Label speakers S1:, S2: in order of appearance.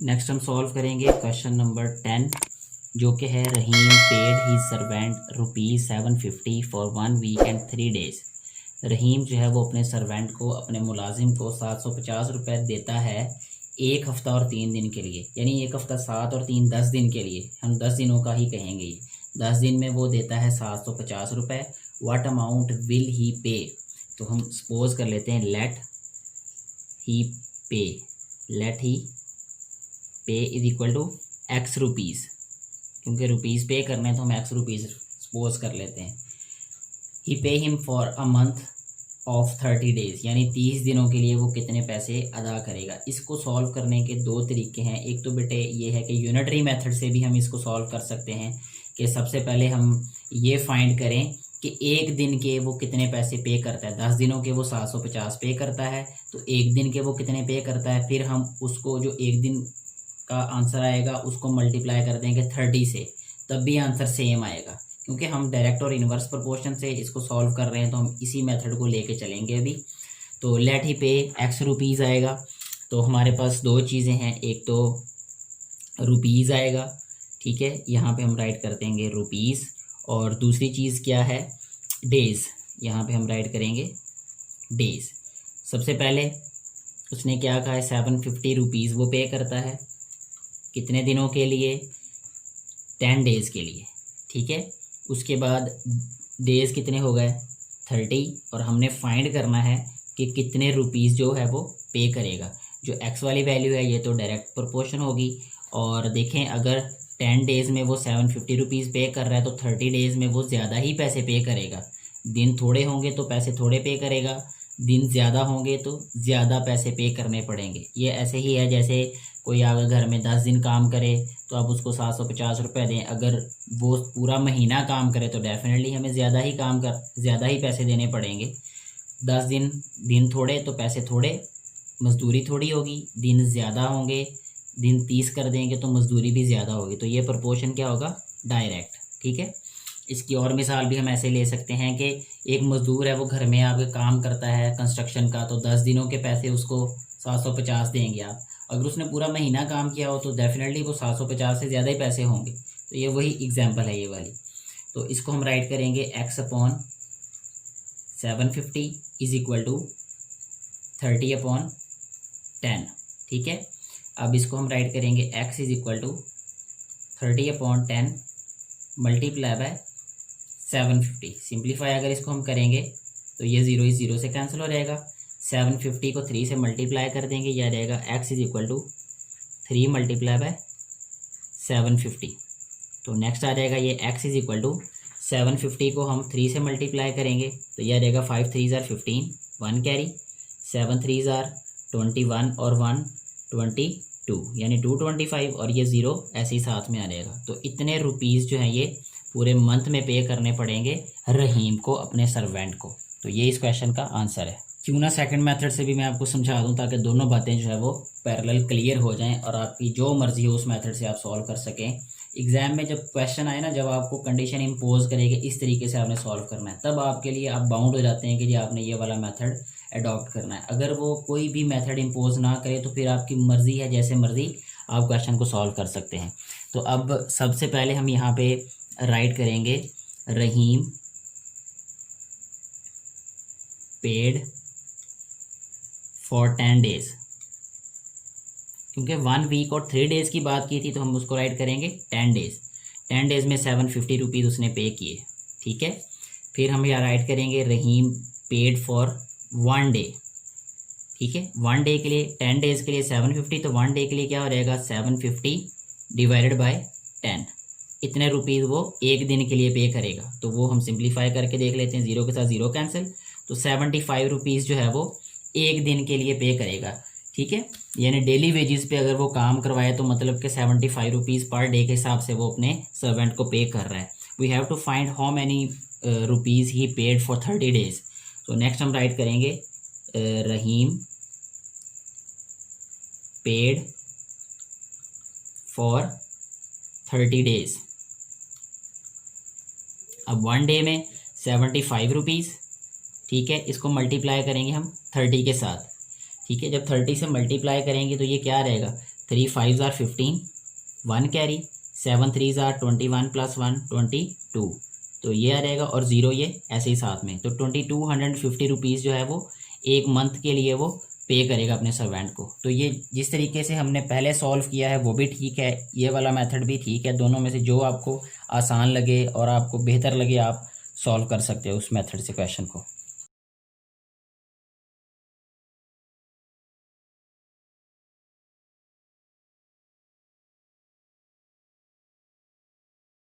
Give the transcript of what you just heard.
S1: Next हम solve करेंगे question number 10, जो कि है रहीम पेड ही servant ₹750 for 1 week and 3 days. Rahim जो है वो अपने सर्वेंट को, अपने मुलाजिम को 750 रुपये देता है एक हफ़्ता और 3 दिन के लिए, यानी एक हफ़्ता 7 और 3 10 दिन के लिए, हम 10 दिनों का ही कहेंगे। ये 10 दिन में वो देता है 750 रुपये। व्हाट अमाउंट विल ही पे? तो हम सपोज कर लेते हैं let he pay is equal to X rupees, क्योंकि रुपीज़ पे करना है तो हम एक्स रुपीज़ सपोज कर लेते हैं। He pay him for a month of 30 days, यानी 30 दिनों के लिए वो कितने पैसे अदा करेगा। इसको सॉल्व करने के दो तरीके हैं। एक तो बेटे ये है कि यूनिटरी मेथड से भी हम इसको सॉल्व कर सकते हैं कि सबसे पहले हम ये फाइंड करें कि एक दिन के वो कितने पैसे पे करता है। 10 दिनों के वो 750 पे करता है, तो एक दिन के वो कितने पे करता है। फिर हम उसको जो एक दिन का आंसर आएगा उसको मल्टीप्लाई कर देंगे 30 से, तब भी आंसर सेम आएगा। क्योंकि हम डायरेक्ट और इन्वर्स प्रोपोर्शन से इसको सॉल्व कर रहे हैं तो हम इसी मेथड को लेके चलेंगे अभी। तो लेट ही पे एक्स रुपीज़ आएगा। तो हमारे पास दो चीज़ें हैं, एक तो रुपीज़ आएगा, ठीक है, यहाँ पे हम राइट कर देंगे रुपीज़, और दूसरी चीज़ क्या है, डेज़, यहाँ पे हम राइट करेंगे डेज़। सबसे पहले उसने क्या कहा है, 750 रुपीज़ वो पे करता है कितने दिनों के लिए, 10 डेज़ के लिए, ठीक है। उसके बाद डेज़ कितने हो गए, 30, और हमने फाइंड करना है कि कितने रुपीज़ जो है वो पे करेगा। जो एक्स वाली वैल्यू है ये तो डायरेक्ट प्रोपोर्शन होगी, और देखें अगर 10 डेज़ में वो 750 रुपीज़ पे कर रहा है तो 30 डेज़ में वो ज़्यादा ही पैसे पे करेगा। दिन थोड़े होंगे तो पैसे थोड़े पे करेगा, दिन ज़्यादा होंगे तो ज़्यादा पैसे पे करने पड़ेंगे। ये ऐसे ही है जैसे कोई अगर घर में 10 दिन काम करे तो आप उसको 750 रुपये दें, अगर वो पूरा महीना काम करे तो डेफिनेटली हमें ज़्यादा ही पैसे देने पड़ेंगे। 10 दिन थोड़े तो पैसे थोड़े, मजदूरी थोड़ी होगी। दिन ज़्यादा होंगे, दिन 30 कर देंगे तो मजदूरी भी ज़्यादा होगी। तो ये प्रोपोर्शन क्या होगा, डायरेक्ट, ठीक है। इसकी और मिसाल भी हम ऐसे ले सकते हैं कि एक मज़दूर है वो घर में आपके काम करता है कंस्ट्रक्शन का, तो 10 दिनों के पैसे उसको 750 देंगे आप। अगर उसने पूरा महीना काम किया हो तो डेफिनेटली वो 750 से ज़्यादा ही पैसे होंगे। तो ये वही एग्जांपल है ये वाली। तो इसको हम राइट करेंगे x upon 750 is equal to 30 upon 10, ठीक है। अब इसको हम राइट करेंगे x is equal to 30 upon 10 multiply by 750। Simplify अगर इसको हम करेंगे तो ये 0 इस 0 से कैंसिल हो जाएगा। 750 को 3 से मल्टीप्लाई कर देंगे, यह रहेगा x is equal to 3 multiply by 750। तो नेक्स्ट आ जाएगा ये x इज इक्वल टू 750 को हम 3 से मल्टीप्लाई करेंगे तो यह रहेगा 5 3 ज़ार 15, 1 कैरी, 7 3 ज़ार 21 और 1 22, यानी 225, और ये 0 ऐसे ही साथ में आ जाएगा। तो इतने रुपीज़ जो हैं ये पूरे मंथ में पे करने पड़ेंगे रहीम को, अपने सर्वेंट को। तो ये इस क्वेश्चन का आंसर है। क्यों ना सेकंड मेथड से भी मैं आपको समझा दूं ताकि दोनों बातें जो है वो पैरेलल क्लियर हो जाएं और आपकी जो मर्जी हो उस मेथड से आप सॉल्व कर सकें। एग्जाम में जब क्वेश्चन आए ना, जब आपको कंडीशन इम्पोज करेगी इस तरीके से आपने सॉल्व करना है, तब आपके लिए आप बाउंड हो जाते हैं कि जी आपने ये वाला मेथड अडॉप्ट करना है। अगर वो कोई भी मेथड इम्पोज ना करे तो फिर आपकी मर्जी है, जैसे मर्जी आप क्वेश्चन को सॉल्व कर सकते हैं। तो अब सबसे पहले हम यहाँ पे राइट करेंगे रहीम पेड फॉर 10 डेज, क्योंकि 1 वीक और 3 डेज़ की बात की थी तो हम उसको राइट करेंगे 10 डेज़। 10 डेज़ में 750 रुपीज़ उसने पे किए, ठीक है। फिर हम यहाँ राइट करेंगे रहीम पेड फॉर 1 डे, ठीक है। 1 डे के लिए 10 डेज़ के लिए 750, तो 1 डे के लिए क्या हो जाएगा 750 डिवाइडेड बाय 10। इतने रुपीज़ वो एक दिन के लिए पे करेगा, तो वो हम सिंप्लीफाई करके देख लेते हैं, 0 के साथ 0 कैंसिल, तो 75 रुपीज़ जो है वो एक दिन के लिए पे करेगा, ठीक है। यानी डेली वेजेस पे अगर वो काम करवाए तो मतलब कि 75 रुपीज़ पर डे के हिसाब से वो अपने सर्वेंट को पे कर रहा है। We have to find how many rupees he paid for 30 days. तो नेक्स्ट हम राइट करेंगे रहीम पेड फॉर 30 डेज। अब 1 डे में 75 रुपीज़, ठीक है, इसको मल्टीप्लाई करेंगे हम 30 के साथ, ठीक है। जब 30 से मल्टीप्लाई करेंगे तो ये क्या रहेगा 3 5s are 15, 1 carry, 7 3s are 21 + 1 22, तो ये आ जाएगा और 0 ये ऐसे ही साथ में, तो 2250 रुपीज़ जो है वो एक मंथ के लिए वो पे करेगा अपने सर्वेंट को। तो ये जिस तरीके से हमने पहले सॉल्व किया है वो भी ठीक है, ये वाला मेथड भी ठीक है। दोनों में से जो आपको आसान लगे और आपको बेहतर लगे आप सॉल्व कर सकते हो उस मेथड से क्वेश्चन को।